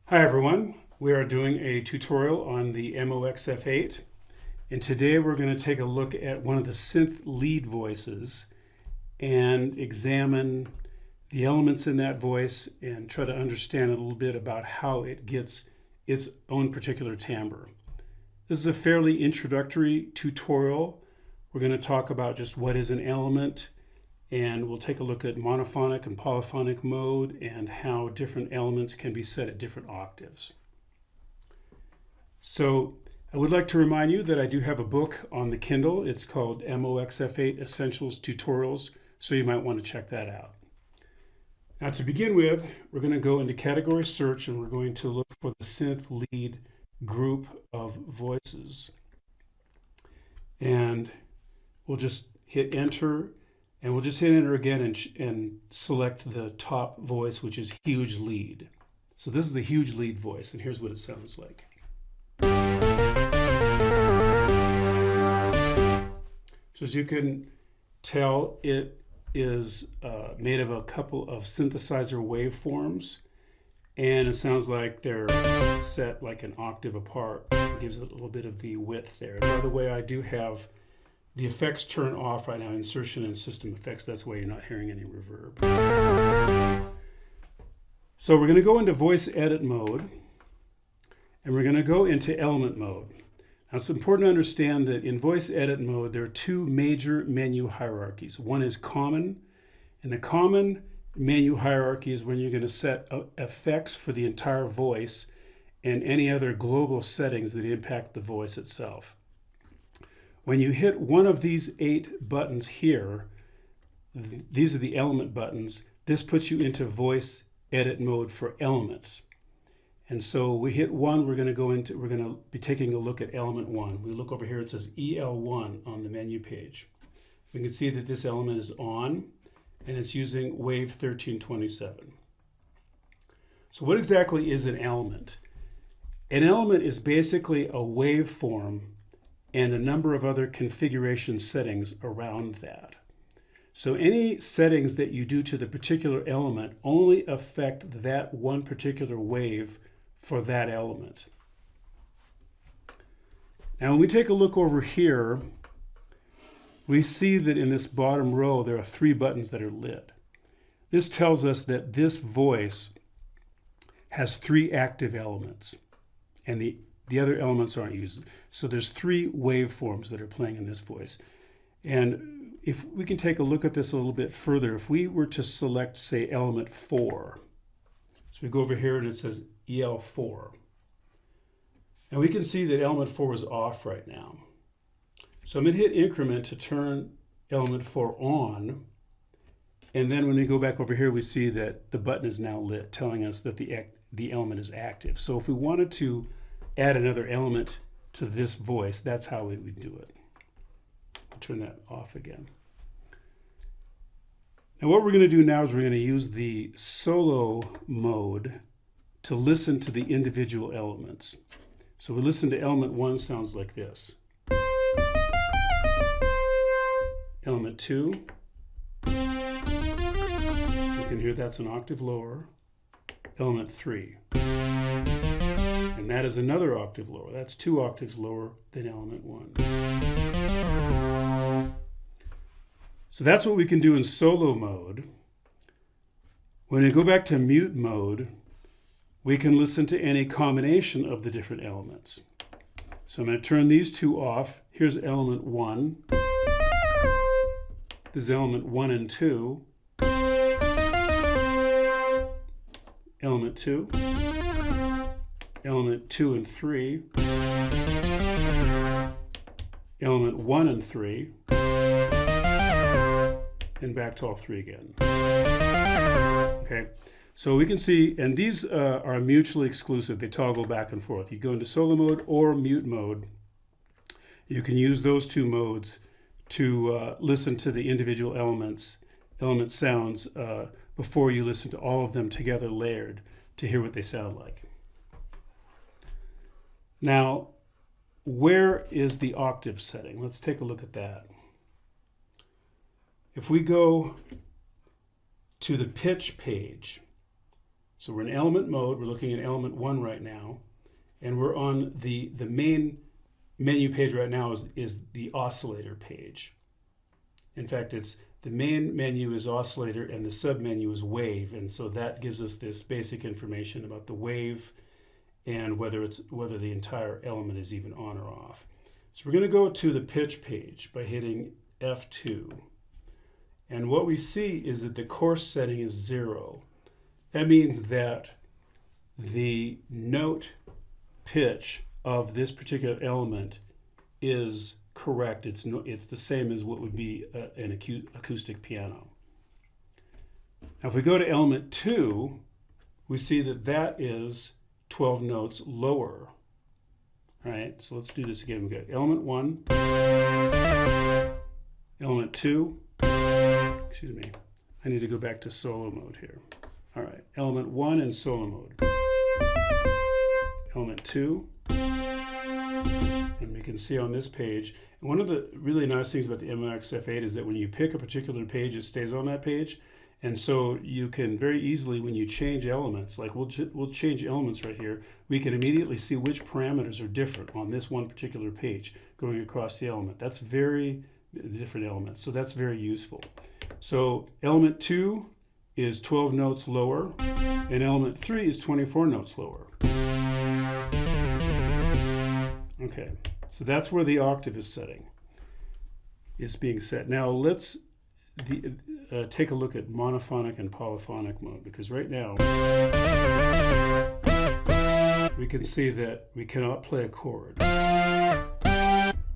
Hi everyone, we are doing a tutorial on the MOXF8, and today we're going to take a look at one of the synth lead voices and examine the elements in that voice and try to understand a little bit about how it gets its own particular timbre. This is a fairly introductory tutorial. We're going to talk about just what is an element, and we'll take a look at monophonic and polyphonic mode and how different elements can be set at different octaves. So I would like to remind you that I do have a book on the Kindle. It's called MOXF8 Essentials Tutorials, so you might want to check that out. Now to begin with, we're going to go into category search and we're going to look for the synth lead group of voices. And we'll just hit enter. And we'll just hit enter again and select the top voice, which is huge lead. So this is the huge lead voice, and here's what it sounds like. So as you can tell, it is made of a couple of synthesizer waveforms, and it sounds like they're set like an octave apart. It gives it a little bit of the width there. By the way, I do have the effects turned off right now, insertion and system effects. That's why you're not hearing any reverb. So we're going to go into voice edit mode, and we're going to go into element mode. Now it's important to understand that in voice edit mode, there are two major menu hierarchies. One is common, and the common menu hierarchy is when you're going to set effects for the entire voice and any other global settings that impact the voice itself. When you hit one of these 8 buttons here, these are the element buttons, this puts you into voice edit mode for elements. And so we hit 1, we're going to be taking a look at element 1. We look over here, it says EL1 on the menu page. We can see that this element is on, and it's using wave 1327. So what exactly is an element? An element is basically a waveform and a number of other configuration settings around that. So any settings that you do to the particular element only affect that one particular wave for that element. Now when we take a look over here, we see that in this bottom row there are 3 buttons that are lit. This tells us that this voice has 3 active elements, and the other elements aren't used. So there's 3 waveforms that are playing in this voice. And if we can take a look at this a little bit further, if we were to select, say, element 4, so we go over here and it says EL4. And we can see that element 4 is off right now. So I'm going to hit increment to turn element 4 on. And then when we go back over here, we see that the button is now lit, telling us that the element is active. So if we wanted to add another element to this voice, that's how we would do it. I'll turn that off again. Now what we're going to do now is we're going to use the solo mode to listen to the individual elements. So we listen to element 1, sounds like this. Element 2, you can hear that's an octave lower. Element 3. And that is another octave lower. That's 2 octaves lower than element 1. So that's what we can do in solo mode. When we go back to mute mode, we can listen to any combination of the different elements. So I'm going to turn these 2 off. Here's element 1. This is element 1 and 2. Element 2. Element 2 and 3, element 1 and 3, and back to all 3 again. Okay, so we can see, and these are mutually exclusive. They toggle back and forth. You go into solo mode or mute mode. You can use those 2 modes to listen to the individual element sounds before you listen to all of them together layered to hear what they sound like. Now, where is the octave setting? Let's take a look at that. If we go to the pitch page, So we're in element mode. We're looking at element 1 right now. And we're on the main menu page right now is the oscillator page. In fact, it's the main menu is oscillator and the submenu is wave. And so that gives us this basic information about the wave and whether the entire element is even on or off. So we're going to go to the pitch page by hitting F2. And what we see is that the coarse setting is 0. That means that the note pitch of this particular element is correct. It's the same as what would be an acoustic piano. Now if we go to element 2, we see that that is 12 notes lower. All right, so let's do this again. We've got element 1, element 2, excuse me, I need to go back to solo mode here. All right, element 1 in solo mode. Element 2, and we can see on this page, and one of the really nice things about the MOXF8 is that when you pick a particular page, it stays on that page. And so you can very easily, when you change elements, like we'll change elements right here, we can immediately see which parameters are different on this one particular page going across the element. That's very different elements, so that's very useful. So element 2 is 12 notes lower, and element 3 is 24 notes lower. Okay, so that's where the octave is being set. Now let's take a look at monophonic and polyphonic mode, because right now we can see that we cannot play a chord.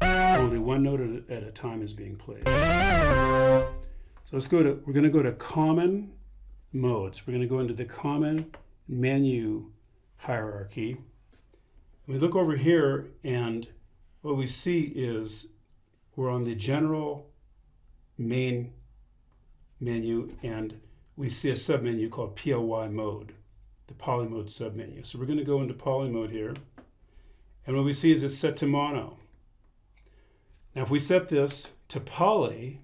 Only one note at a time is being played. So we're going to go to common modes. We're going to go into the common menu hierarchy. We look over here, and what we see is we're on the general main menu, and we see a submenu called PLY mode, the poly mode submenu. So we're going to go into poly mode here, and what we see is it's set to mono. Now if we set this to poly,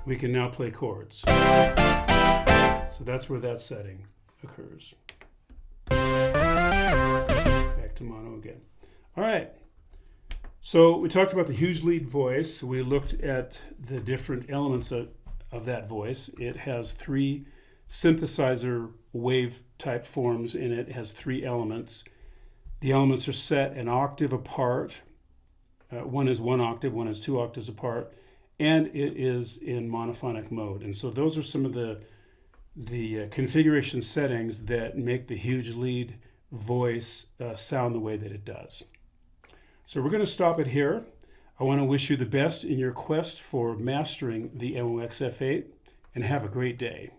we can now play chords. So that's where that setting occurs. Back to mono again. All right. So we talked about the huge lead voice. We looked at the different elements of that voice. It has 3 synthesizer wave type forms in it. It has 3 elements. The elements are set an octave apart. One is 1 octave, one is 2 octaves apart, and it is in monophonic mode. And so those are some of the configuration settings that make the huge lead voice sound the way that it does. So we're going to stop it here. I want to wish you the best in your quest for mastering the MOXF8, and have a great day.